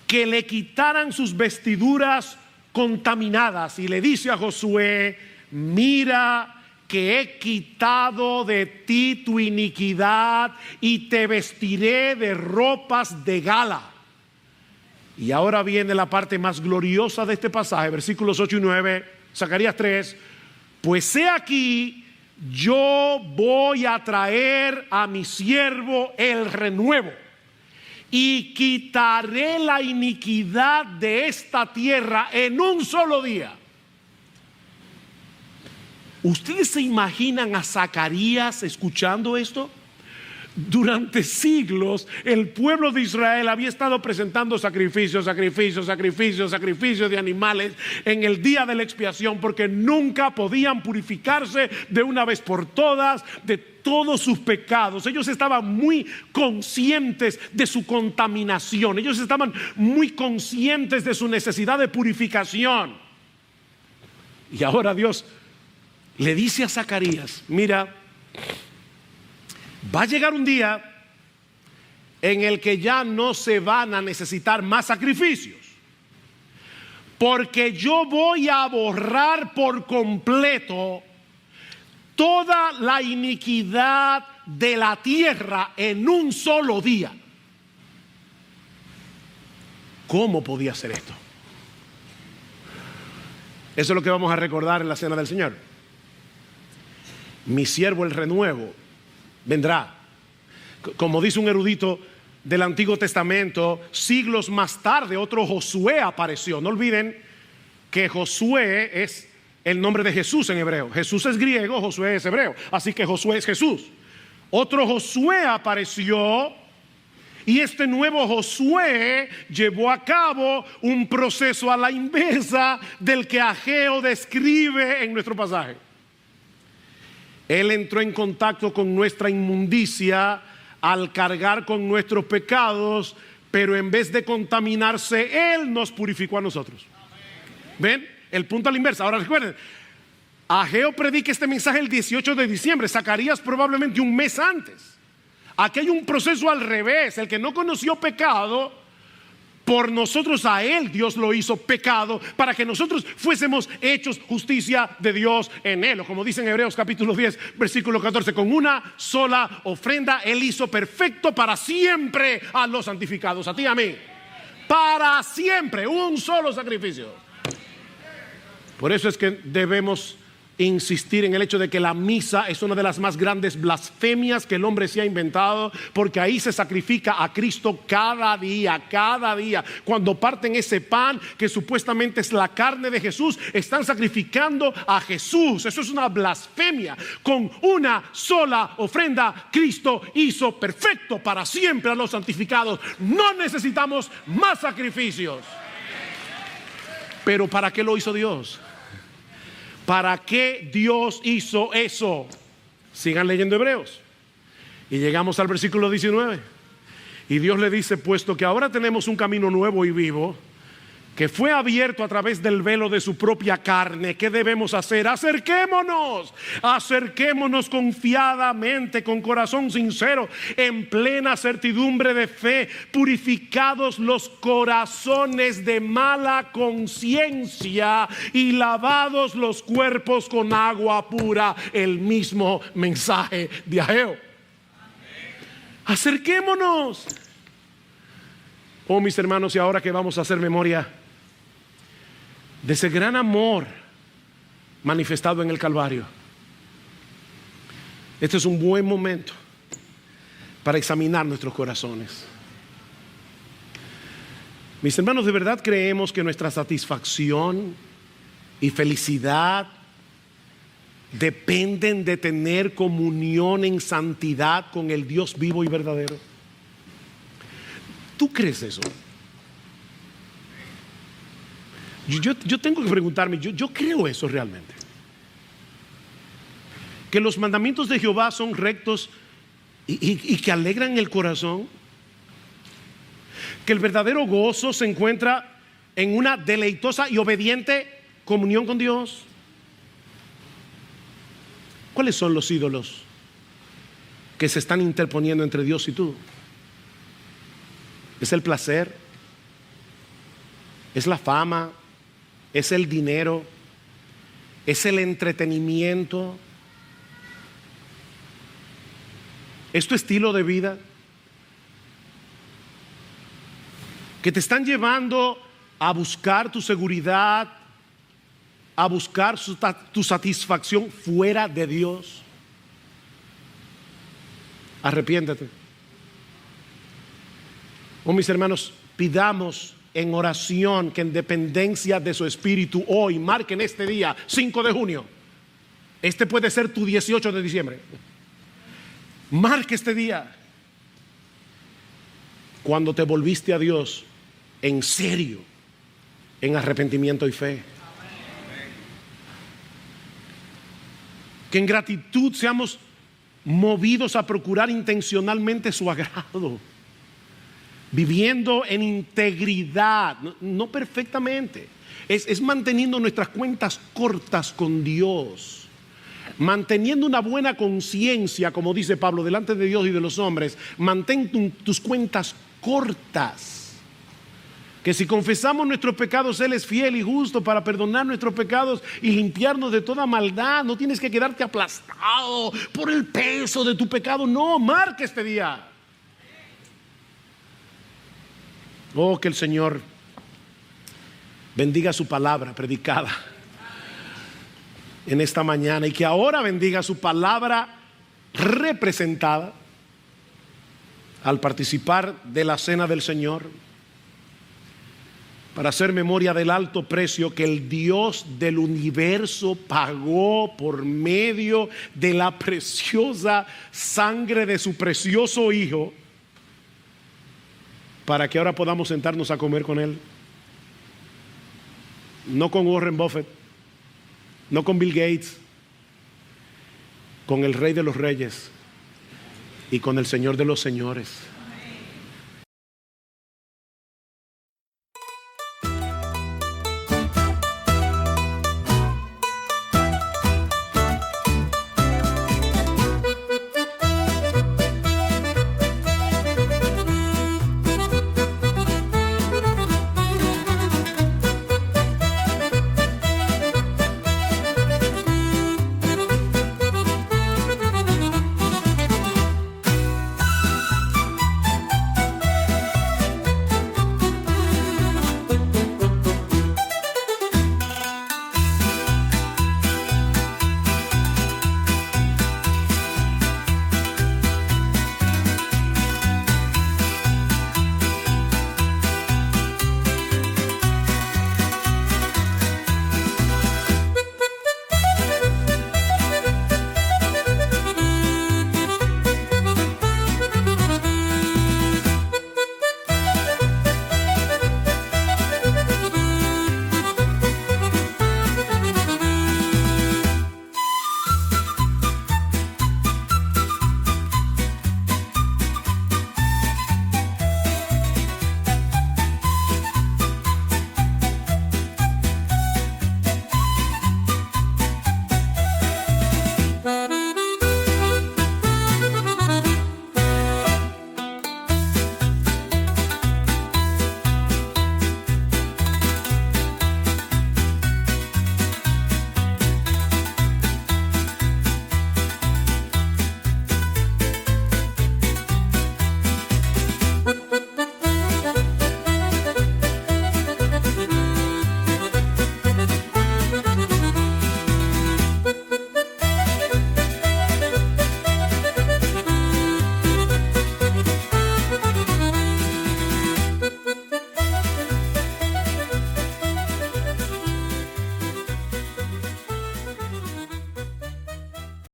que le quitaran sus vestiduras contaminadas, y le dice a Josué: mira que he quitado de ti tu iniquidad y te vestiré de ropas de gala. Y ahora viene la parte más gloriosa de este pasaje, versículos 8 y 9, Zacarías 3. Pues he aquí, yo voy a traer a mi siervo el renuevo y quitaré la iniquidad de esta tierra en un solo día. ¿Ustedes se imaginan a Zacarías escuchando esto? Durante siglos el pueblo de Israel había estado presentando sacrificios de animales en el día de la expiación, porque nunca podían purificarse de una vez por todas de todos sus pecados. Ellos estaban muy conscientes de su contaminación, ellos estaban muy conscientes de su necesidad de purificación. Y ahora Dios le dice a Zacarías: mira, va a llegar un día en el que ya no se van a necesitar más sacrificios, porque yo voy a borrar por completo toda la iniquidad de la tierra en un solo día. ¿Cómo podía hacer esto? Eso es lo que vamos a recordar en la cena del Señor. Mi siervo el renuevo vendrá. Como dice un erudito del Antiguo Testamento, siglos más tarde otro Josué apareció. No olviden que Josué es el nombre de Jesús en hebreo. Jesús es griego, Josué es hebreo. Así que Josué es Jesús. Otro Josué apareció, y este nuevo Josué llevó a cabo un proceso a la inversa del que Ageo describe en nuestro pasaje. Él entró en contacto con nuestra inmundicia al cargar con nuestros pecados, pero en vez de contaminarse, Él nos purificó a nosotros. ¿Ven? El punto a la inversa. Ahora recuerden, Ageo predica este mensaje el 18 de diciembre, Zacarías probablemente un mes antes. Aquí hay un proceso al revés. El que no conoció pecado, por nosotros a él Dios lo hizo pecado, para que nosotros fuésemos hechos justicia de Dios en él. O como dice en Hebreos capítulo 10 versículo 14, con una sola ofrenda él hizo perfecto para siempre a los santificados, a ti y a mí. Para siempre, un solo sacrificio. Por eso es que debemos insistir en el hecho de que la misa es una de las más grandes blasfemias que el hombre se ha inventado, porque ahí se sacrifica a Cristo cada día. Cuando parten ese pan que supuestamente es la carne de Jesús, están sacrificando a Jesús. Eso es una blasfemia. Con una sola ofrenda Cristo hizo perfecto para siempre a los santificados. No necesitamos más sacrificios. Pero ¿para qué lo hizo Dios? ¿Para qué Dios hizo eso? Sigan leyendo Hebreos. Y llegamos al versículo 19. Y Dios le dice: puesto que ahora tenemos un camino nuevo y vivo, que fue abierto a través del velo de su propia carne, ¿qué debemos hacer? Acerquémonos confiadamente, con corazón sincero, en plena certidumbre de fe, purificados los corazones de mala conciencia y lavados los cuerpos con agua pura. El mismo mensaje de Ageo. Acerquémonos. Oh, mis hermanos, y ahora que vamos a hacer memoria de ese gran amor manifestado en el Calvario, este es un buen momento para examinar nuestros corazones. Mis hermanos, ¿de verdad creemos que nuestra satisfacción y felicidad dependen de tener comunión en santidad con el Dios vivo y verdadero? ¿Tú crees eso? Yo tengo que preguntarme, yo creo eso realmente. Que los mandamientos de Jehová son rectos y que alegran el corazón. Que el verdadero gozo se encuentra en una deleitosa y obediente comunión con Dios. ¿Cuáles son los ídolos que se están interponiendo entre Dios y tú? ¿Es el placer? ¿Es la fama? ¿Es el dinero? ¿Es el entretenimiento? ¿Es tu estilo de vida? Que te están llevando a buscar tu seguridad, a buscar tu satisfacción fuera de Dios. Arrepiéntete. Oh, mis hermanos, pidamos en oración que en dependencia de su espíritu hoy marquen este día 5 de junio. Este puede ser tu 18 de diciembre. Marque este día cuando te volviste a Dios en serio, en arrepentimiento y fe. Que en gratitud seamos movidos a procurar intencionalmente su agrado, viviendo en integridad, no perfectamente, es manteniendo nuestras cuentas cortas con Dios, manteniendo una buena conciencia, como dice Pablo, delante de Dios y de los hombres. Mantén tus cuentas cortas, que si confesamos nuestros pecados, Él es fiel y justo para perdonar nuestros pecados y limpiarnos de toda maldad. No tienes que quedarte aplastado por el peso de tu pecado. No, marca este día. Oh, que el Señor bendiga su palabra predicada en esta mañana, y que ahora bendiga su palabra representada al participar de la cena del Señor, para hacer memoria del alto precio que el Dios del universo pagó por medio de la preciosa sangre de su precioso Hijo, para que ahora podamos sentarnos a comer con Él. No con Warren Buffett, no con Bill Gates, con el Rey de los Reyes y con el Señor de los Señores.